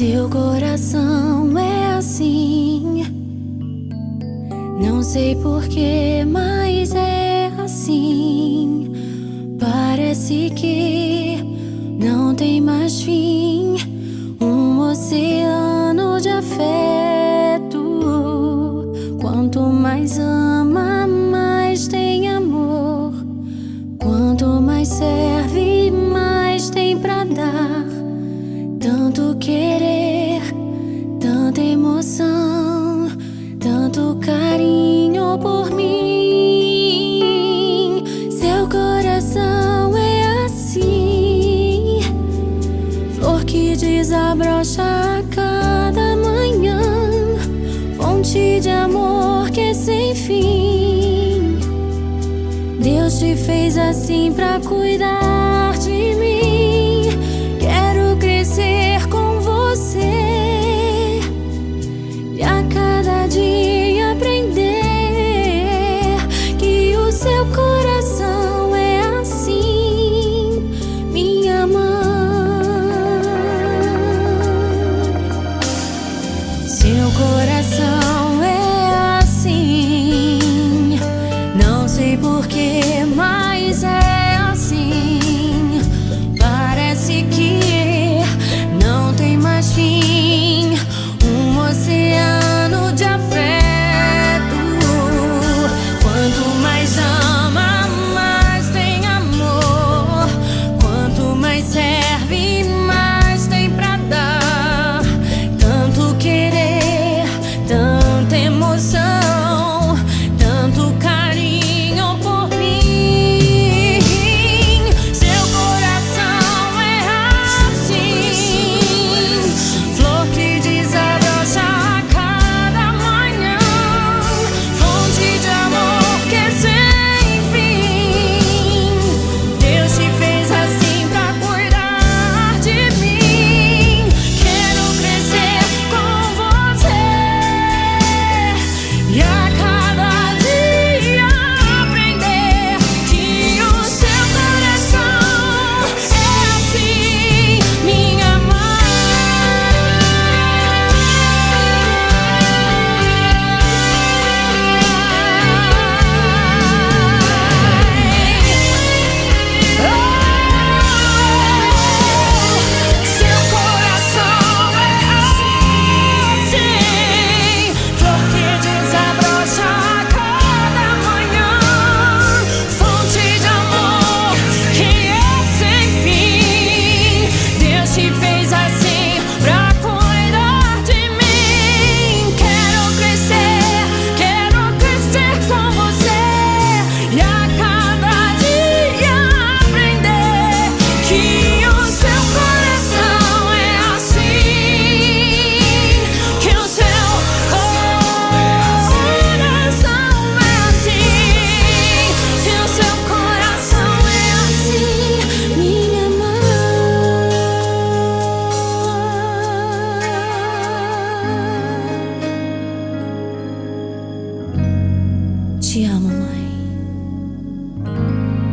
Seu coração é assim. Não sei porquê, mas é assim. Parece que não tem mais fim. Um oceano de afeto. Quanto mais ama, mais tem amor. Quanto mais serve, mais tem pra dar. Tanto querer, tanta emoção, tanto carinho por mim. Seu coração é assim, flor que desabrocha a cada manhã, fonte de amor que é sem fim. Deus te fez assim pra cuidar